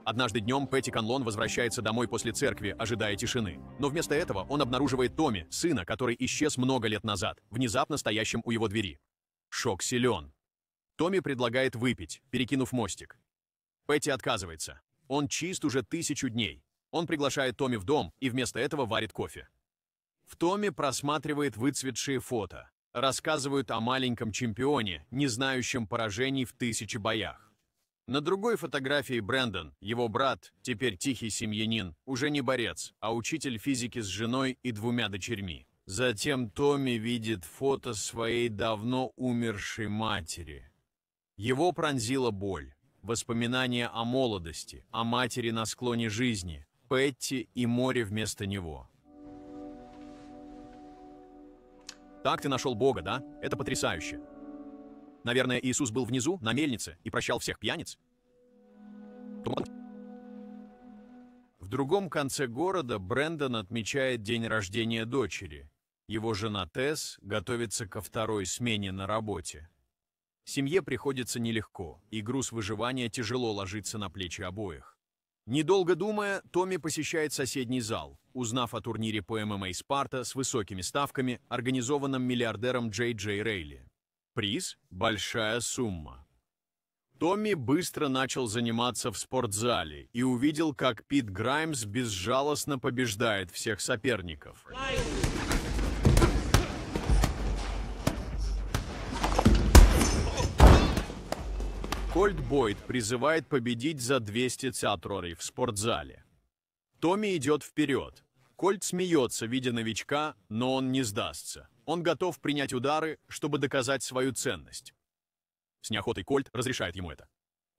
Однажды днем Пэтти Конлон возвращается домой после церкви, ожидая тишины. Но вместо этого он обнаруживает Томми, сына, который исчез много лет назад, внезапно стоящим у его двери. Шок силен. Томми предлагает выпить, перекинув мостик. Пэтти отказывается. Он чист уже 1000 дней. Он приглашает Томми в дом и вместо этого варит кофе. В Томми просматривает выцветшие фото. Рассказывают о маленьком чемпионе, не знающем поражений в 1000 боях. На другой фотографии Брэндон, его брат, теперь тихий семьянин, уже не борец, а учитель физики с женой и 2 дочерьми. Затем Томми видит фото своей давно умершей матери. Его пронзила боль, воспоминания о молодости, о матери на склоне жизни, Пэтти и море вместо него. Так ты нашел Бога, да? Это потрясающе. Наверное, Иисус был внизу, на мельнице, и прощал всех пьяниц? В другом конце города Брэндон отмечает день рождения дочери. Его жена Тесс готовится ко второй смене на работе. Семье приходится нелегко, и груз выживания тяжело ложится на плечи обоих. Недолго думая, Томми посещает соседний зал, узнав о турнире по ММА «Спарта» с высокими ставками, организованном миллиардером Джей Джей Рейли. Приз – большая сумма. Томми быстро начал заниматься в спортзале и увидел, как Пит Граймс безжалостно побеждает всех соперников. Кольт Бойд призывает победить за 200 $200 в спортзале. Томми идет вперед. Кольт смеется, видя новичка, но он не сдастся. Он готов принять удары, чтобы доказать свою ценность. С неохотой Кольт разрешает ему это.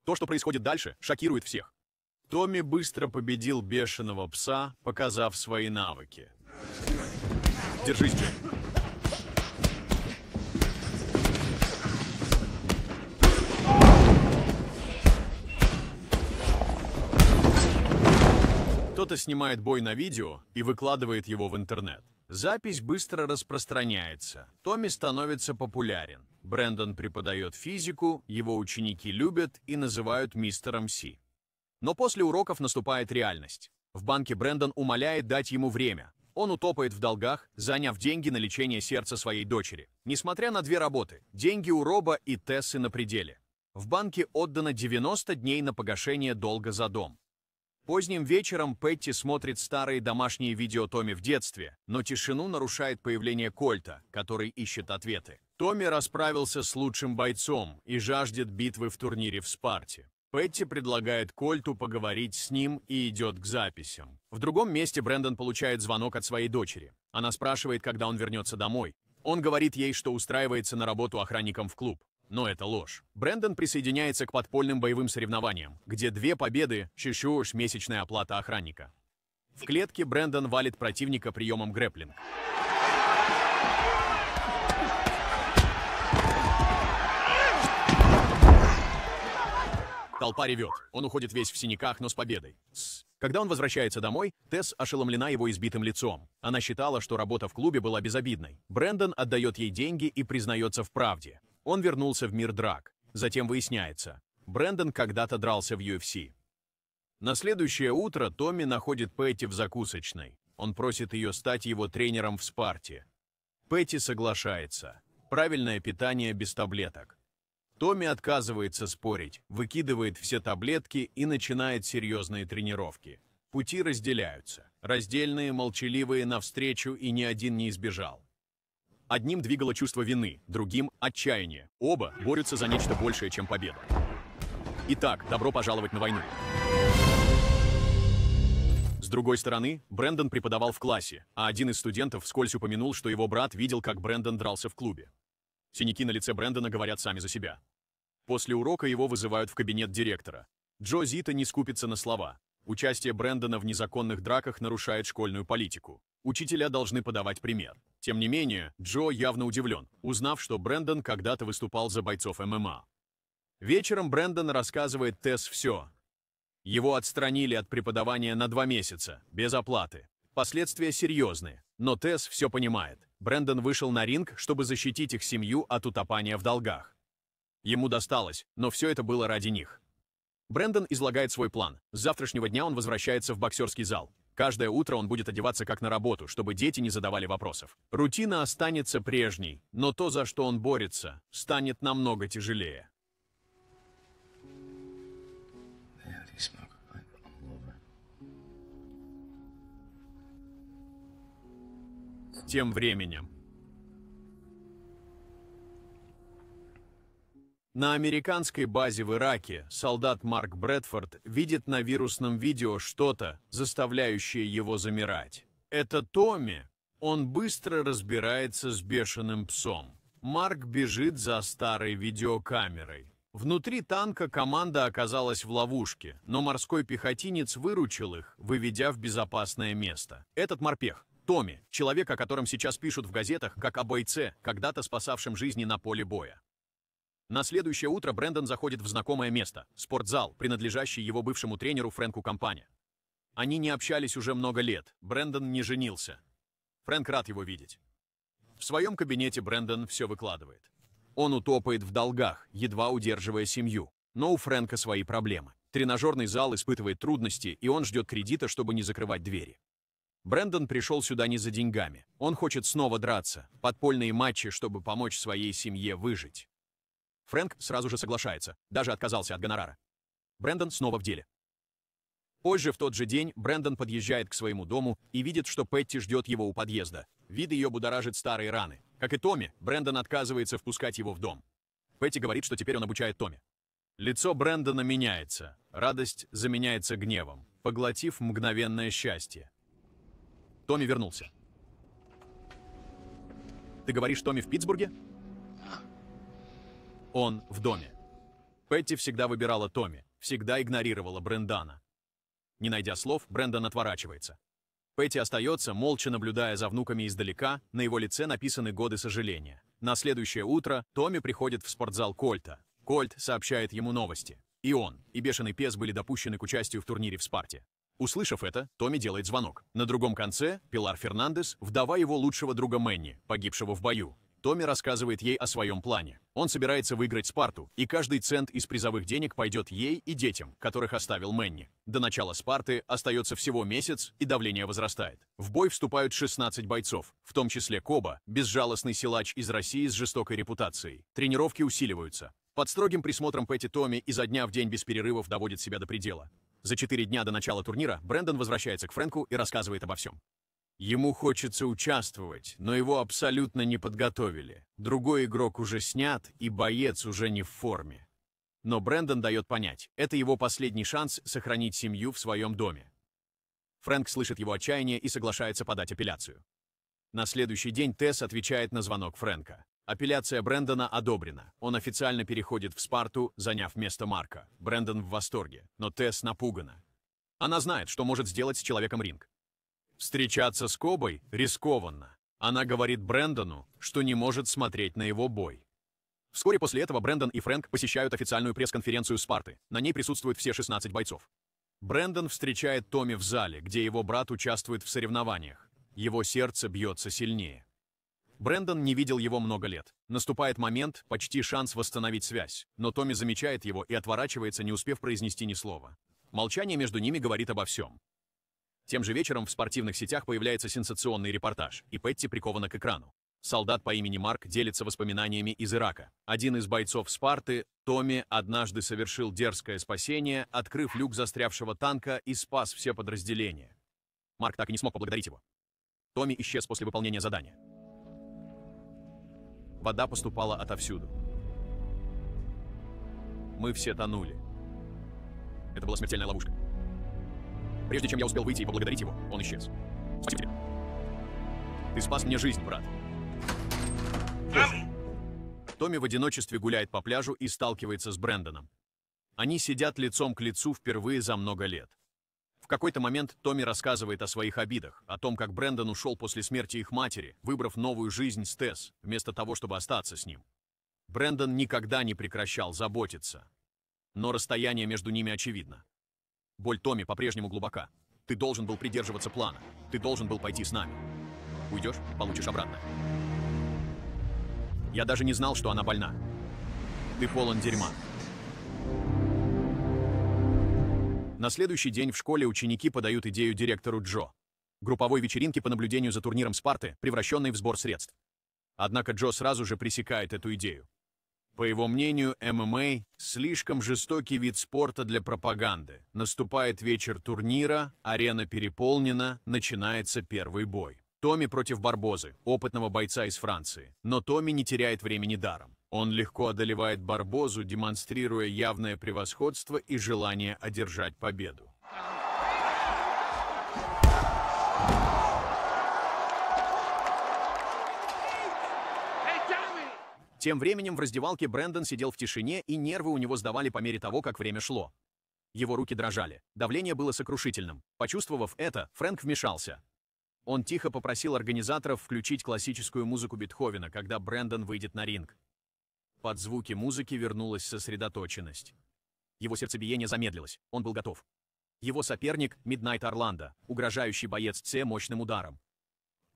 То, что происходит дальше, шокирует всех. Томми быстро победил бешеного пса, показав свои навыки. Держись, Джей. Кто-то снимает бой на видео и выкладывает его в интернет. Запись быстро распространяется. Томми становится популярен. Брэндон преподает физику, его ученики любят и называют мистером Си. Но после уроков наступает реальность. В банке Брэндон умоляет дать ему время. Он утопает в долгах, заняв деньги на лечение сердца своей дочери. Несмотря на 2 работы, деньги у Роба и Тессы на пределе. В банке отдано 90 дней на погашение долга за дом. Поздним вечером Пэтти смотрит старые домашние видео Томми в детстве, но тишину нарушает появление Кольта, который ищет ответы. Томми расправился с лучшим бойцом и жаждет битвы в турнире в Спарте. Пэтти предлагает Кольту поговорить с ним и идет к записям. В другом месте Брэндон получает звонок от своей дочери. Она спрашивает, когда он вернется домой. Он говорит ей, что устраивается на работу охранником в клуб. Но это ложь. Брэндон присоединяется к подпольным боевым соревнованиям, где 2 победы – месячная оплата охранника. В клетке Брэндон валит противника приемом грэпплинг. Толпа ревет. Он уходит весь в синяках, но с победой. Когда он возвращается домой, Тесс ошеломлена его избитым лицом. Она считала, что работа в клубе была безобидной. Брэндон отдает ей деньги и признается в правде. Он вернулся в мир драк. Затем выясняется, Брэндон когда-то дрался в UFC. На следующее утро Томми находит Пэтти в закусочной. Он просит ее стать его тренером в Спарте. Пэтти соглашается. Правильное питание без таблеток. Томми отказывается спорить, выкидывает все таблетки и начинает серьезные тренировки. Пути разделяются. Раздельные, молчаливые, навстречу, и ни один не избежал. Одним двигало чувство вины, другим – отчаяние. Оба борются за нечто большее, чем победа. Итак, добро пожаловать на войну. С другой стороны, Брэндон преподавал в классе, а один из студентов вскользь упомянул, что его брат видел, как Брэндон дрался в клубе. Синяки на лице Брэндона говорят сами за себя. После урока его вызывают в кабинет директора. Джо Зита не скупится на слова. Участие Брэндона в незаконных драках нарушает школьную политику. Учителя должны подавать пример. Тем не менее, Джо явно удивлен, узнав, что Брэндон когда-то выступал за бойцов ММА. Вечером Брэндон рассказывает Тесс все. Его отстранили от преподавания на 2 месяца, без оплаты. Последствия серьезные, но Тесс все понимает. Брэндон вышел на ринг, чтобы защитить их семью от утопания в долгах. Ему досталось, но все это было ради них. Брэндон излагает свой план. С завтрашнего дня он возвращается в боксерский зал. Каждое утро он будет одеваться как на работу, чтобы дети не задавали вопросов. Рутина останется прежней, но то, за что он борется, станет намного тяжелее. Тем временем. На американской базе в Ираке солдат Марк Брэдфорд видит на вирусном видео что-то, заставляющее его замирать. Это Томми. Он быстро разбирается с бешеным псом. Марк бежит за старой видеокамерой. Внутри танка команда оказалась в ловушке, но морской пехотинец выручил их, выведя в безопасное место. Этот морпех, Томми, человек, о котором сейчас пишут в газетах, как о бойце, когда-то спасавшем жизни на поле боя. На следующее утро Брэндон заходит в знакомое место – спортзал, принадлежащий его бывшему тренеру Фрэнку Кампане. Они не общались уже много лет, Брэндон не женился. Фрэнк рад его видеть. В своем кабинете Брэндон все выкладывает. Он утопает в долгах, едва удерживая семью. Но у Фрэнка свои проблемы. Тренажерный зал испытывает трудности, и он ждет кредита, чтобы не закрывать двери. Брэндон пришел сюда не за деньгами. Он хочет снова драться, подпольные матчи, чтобы помочь своей семье выжить. Фрэнк сразу же соглашается, даже отказался от гонорара. Брэндон снова в деле. Позже в тот же день Брэндон подъезжает к своему дому и видит, что Петти ждет его у подъезда. Вид ее будоражит старые раны. Как и Томми, Брэндон отказывается впускать его в дом. Петти говорит, что теперь он обучает Томми. Лицо Брэндона меняется. Радость заменяется гневом, поглотив мгновенное счастье. Томми вернулся. Ты говоришь, Томми в Питтсбурге? Он в доме. Петти всегда выбирала Томми, всегда игнорировала Брэндона. Не найдя слов, Брэндон отворачивается. Петти остается, молча наблюдая за внуками издалека, на его лице написаны годы сожаления. На следующее утро Томми приходит в спортзал Кольта. Кольт сообщает ему новости. И он, и бешеный пес были допущены к участию в турнире в Спарте. Услышав это, Томми делает звонок. На другом конце Пилар Фернандес, вдова его лучшего друга Мэнни, погибшего в бою. Томми рассказывает ей о своем плане. Он собирается выиграть Спарту, и каждый цент из призовых денег пойдет ей и детям, которых оставил Мэнни. До начала Спарты остается всего месяц, и давление возрастает. В бой вступают 16 бойцов, в том числе Коба, безжалостный силач из России с жестокой репутацией. Тренировки усиливаются. Под строгим присмотром Петти Томми изо дня в день без перерывов доводит себя до предела. За 4 дня до начала турнира Брэндон возвращается к Фрэнку и рассказывает обо всем. Ему хочется участвовать, но его абсолютно не подготовили. Другой игрок уже снят, и боец уже не в форме. Но Брэндон дает понять, это его последний шанс сохранить семью в своем доме. Фрэнк слышит его отчаяние и соглашается подать апелляцию. На следующий день Тесс отвечает на звонок Фрэнка. Апелляция Брэндона одобрена. Он официально переходит в Спарту, заняв место Марка. Брэндон в восторге, но Тесс напугана. Она знает, что может сделать с человеком ринг. Встречаться с Кобой рискованно. Она говорит Брэндону, что не может смотреть на его бой. Вскоре после этого Брэндон и Фрэнк посещают официальную пресс-конференцию Спарты. На ней присутствуют все 16 бойцов. Брэндон встречает Томми в зале, где его брат участвует в соревнованиях. Его сердце бьется сильнее. Брэндон не видел его много лет. Наступает момент, почти шанс восстановить связь, но Томми замечает его и отворачивается, не успев произнести ни слова. Молчание между ними говорит обо всем. Тем же вечером в спортивных сетях появляется сенсационный репортаж, и Петти прикована к экрану. Солдат по имени Марк делится воспоминаниями из Ирака. Один из бойцов Спарты, Томми, однажды совершил дерзкое спасение, открыв люк застрявшего танка и спас все подразделения. Марк так и не смог поблагодарить его. Томми исчез после выполнения задания. Вода поступала отовсюду. Мы все тонули. Это была смертельная ловушка. Прежде чем я успел выйти и поблагодарить его, он исчез. Спасибо тебе. Ты спас мне жизнь, брат. Томми в одиночестве гуляет по пляжу и сталкивается с Брэндоном. Они сидят лицом к лицу впервые за много лет. В какой-то момент Томми рассказывает о своих обидах, о том, как Брэндон ушел после смерти их матери, выбрав новую жизнь с Тесс, вместо того, чтобы остаться с ним. Брэндон никогда не прекращал заботиться. Но расстояние между ними очевидно. Боль Томми по-прежнему глубока. Ты должен был придерживаться плана. Ты должен был пойти с нами. Уйдешь — получишь обратно. Я даже не знал, что она больна. Ты полон дерьма. На следующий день в школе ученики подают идею директору Джо. Групповой вечеринки по наблюдению за турниром Спарты, превращенной в сбор средств. Однако Джо сразу же пресекает эту идею. По его мнению, ММА – слишком жестокий вид спорта для пропаганды. Наступает вечер турнира, арена переполнена, начинается первый бой. Томми против Барбозы, опытного бойца из Франции. Но Томми не теряет времени даром. Он легко одолевает Барбозу, демонстрируя явное превосходство и желание одержать победу. Тем временем в раздевалке Брэндон сидел в тишине, и нервы у него сдавали по мере того, как время шло. Его руки дрожали, давление было сокрушительным. Почувствовав это, Фрэнк вмешался. Он тихо попросил организаторов включить классическую музыку Бетховена, когда Брэндон выйдет на ринг. Под звуки музыки вернулась сосредоточенность. Его сердцебиение замедлилось, он был готов. Его соперник — Миднайт Орландо, угрожающий боец С мощным ударом.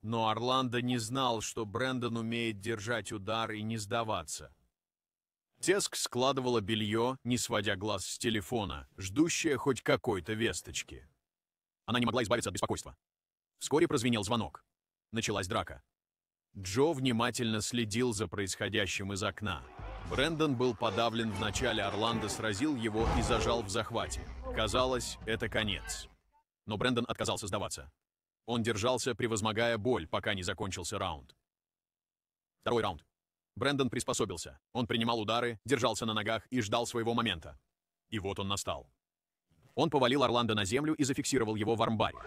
Но Орландо не знал, что Брэндон умеет держать удар и не сдаваться. Теск складывала белье, не сводя глаз с телефона, ждущая хоть какой-то весточки. Она не могла избавиться от беспокойства. Вскоре прозвенел звонок. Началась драка. Джо внимательно следил за происходящим из окна. Брэндон был подавлен в начале, Орландо сразил его и зажал в захвате. Казалось, это конец. Но Брэндон отказался сдаваться. Он держался, превозмогая боль, пока не закончился раунд. Второй раунд. Брэндон приспособился. Он принимал удары, держался на ногах и ждал своего момента. И вот он настал. Он повалил Орландо на землю и зафиксировал его в армбаре.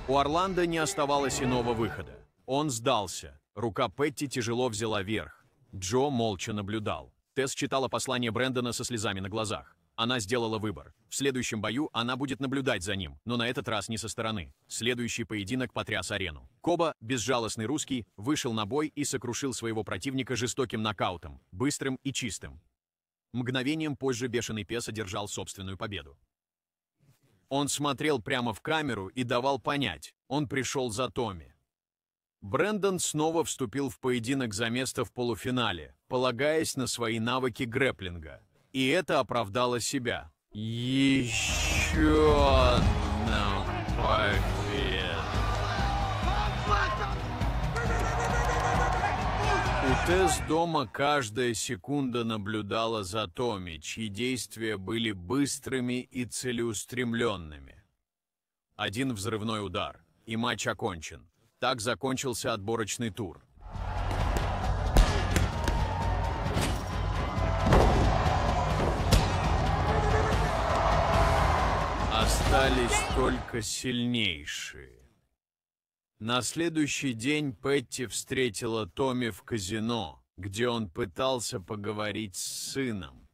У Орландо не оставалось иного выхода. Он сдался. Рука Петти тяжело взяла верх. Джо молча наблюдал. Тесс читала послание Брэндона со слезами на глазах. Она сделала выбор. В следующем бою она будет наблюдать за ним, но на этот раз не со стороны. Следующий поединок потряс арену. Коба, безжалостный русский, вышел на бой и сокрушил своего противника жестоким нокаутом, быстрым и чистым. Мгновением позже бешеный пес одержал собственную победу. Он смотрел прямо в камеру и давал понять, он пришел за Томми. Брэндон снова вступил в поединок за место в полуфинале, полагаясь на свои навыки грэпплинга. И это оправдало себя. Еще одна победа. У Тесс дома каждая секунда наблюдала за Томми, чьи действия были быстрыми и целеустремленными. Один взрывной удар, и матч окончен. Так закончился отборочный тур. Остались только сильнейшие. На следующий день Петти встретила Томми в казино, где он пытался поговорить с сыном.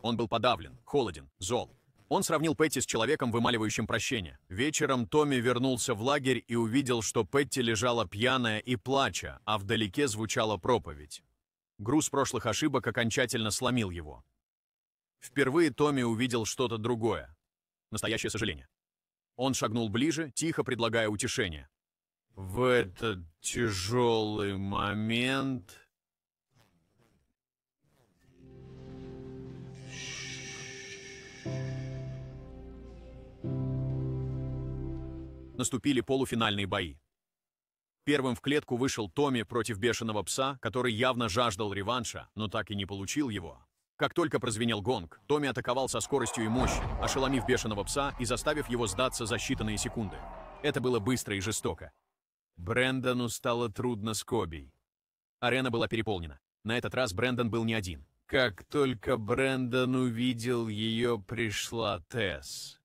Он был подавлен, холоден, зол. Он сравнил Петти с человеком, вымаливающим прощение. Вечером Томми вернулся в лагерь и увидел, что Петти лежала пьяная и плача, а вдалеке звучала проповедь. Груз прошлых ошибок окончательно сломил его. Впервые Томми увидел что-то другое. Настоящее сожаление. Он шагнул ближе, тихо предлагая утешение. В этот тяжелый момент... Наступили полуфинальные бои. Первым в клетку вышел Томми против бешеного пса, который явно жаждал реванша, но так и не получил его. Как только прозвенел гонг, Томми атаковал со скоростью и мощью, ошеломив бешеного пса и заставив его сдаться за считанные секунды. Это было быстро и жестоко. Брэндону стало трудно с Кобей. Арена была переполнена. На этот раз Брэндон был не один. Как только Брэндон увидел ее, пришла Тесс.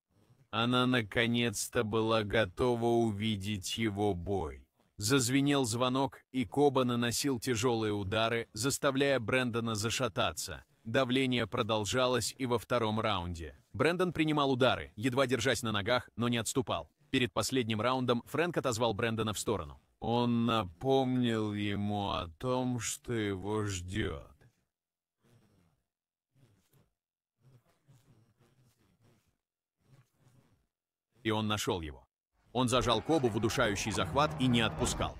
Она наконец-то была готова увидеть его бой. Зазвенел звонок, и Коба наносил тяжелые удары, заставляя Брэндона зашататься. Давление продолжалось и во втором раунде. Брэндон принимал удары, едва держась на ногах, но не отступал. Перед последним раундом Фрэнк отозвал Брэндона в сторону. Он напомнил ему о том, что его ждет. И он нашел его. Он зажал Кобу в удушающий захват и не отпускал.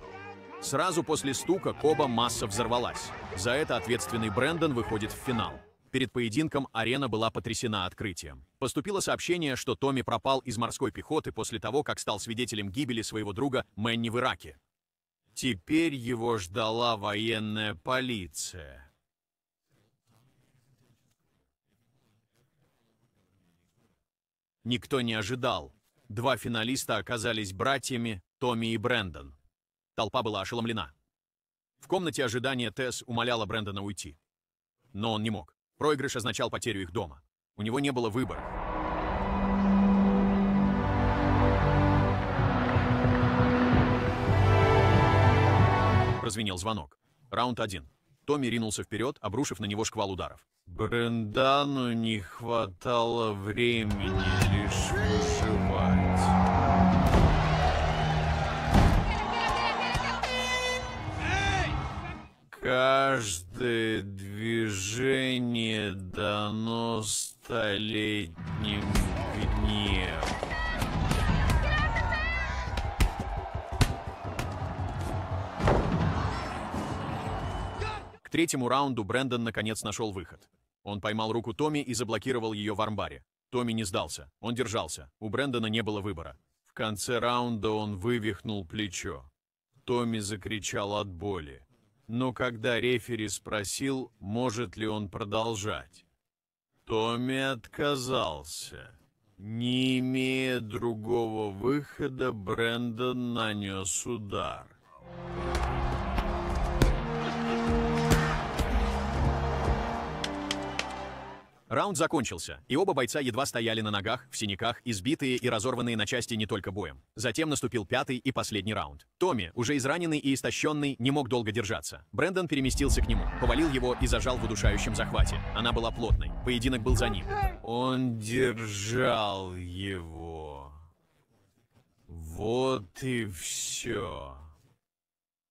Сразу после стука Коба масса взорвалась. За это ответственный Брэндон выходит в финал. Перед поединком арена была потрясена открытием. Поступило сообщение, что Томми пропал из морской пехоты после того, как стал свидетелем гибели своего друга Мэнни в Ираке. Теперь его ждала военная полиция. Никто не ожидал. Два финалиста оказались братьями Томми и Брэндон. Толпа была ошеломлена. В комнате ожидания Тесс умоляла Брэндона уйти. Но он не мог. Проигрыш означал потерю их дома. У него не было выбора. Прозвенел звонок. Раунд 1. Томми ринулся вперед, обрушив на него шквал ударов. Брендану не хватало времени лишь выживать. Каждое движение дано столетним гневом. К третьему раунду Брэндон наконец нашел выход. Он поймал руку Томми и заблокировал ее в армбаре. Томми не сдался, он держался. У Брэндона не было выбора. В конце раунда он вывихнул плечо. Томми закричал от боли. Но когда рефери спросил, может ли он продолжать, Томми отказался. Не имея другого выхода, Брэндон нанес удар. Раунд закончился, и оба бойца едва стояли на ногах, в синяках, избитые и разорванные на части не только боем. Затем наступил пятый и последний раунд. Томми, уже израненный и истощенный, не мог долго держаться. Брэндон переместился к нему, повалил его и зажал в удушающем захвате. Она была плотной. Поединок был за ним. Он держал его. Вот и все.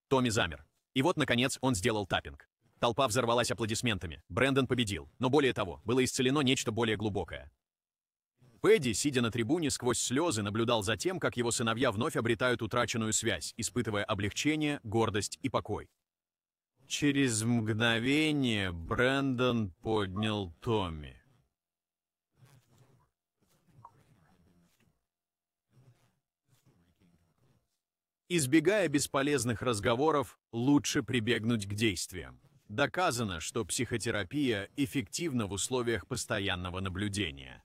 Томми замер. И вот, наконец, он сделал таппинг. Толпа взорвалась аплодисментами. Брэндон победил. Но более того, было исцелено нечто более глубокое. Пэдди, сидя на трибуне, сквозь слезы наблюдал за тем, как его сыновья вновь обретают утраченную связь, испытывая облегчение, гордость и покой. Через мгновение Брэндон поднял Томми. Избегая бесполезных разговоров, лучше прибегнуть к действиям. Доказано, что психотерапия эффективна в условиях постоянного наблюдения.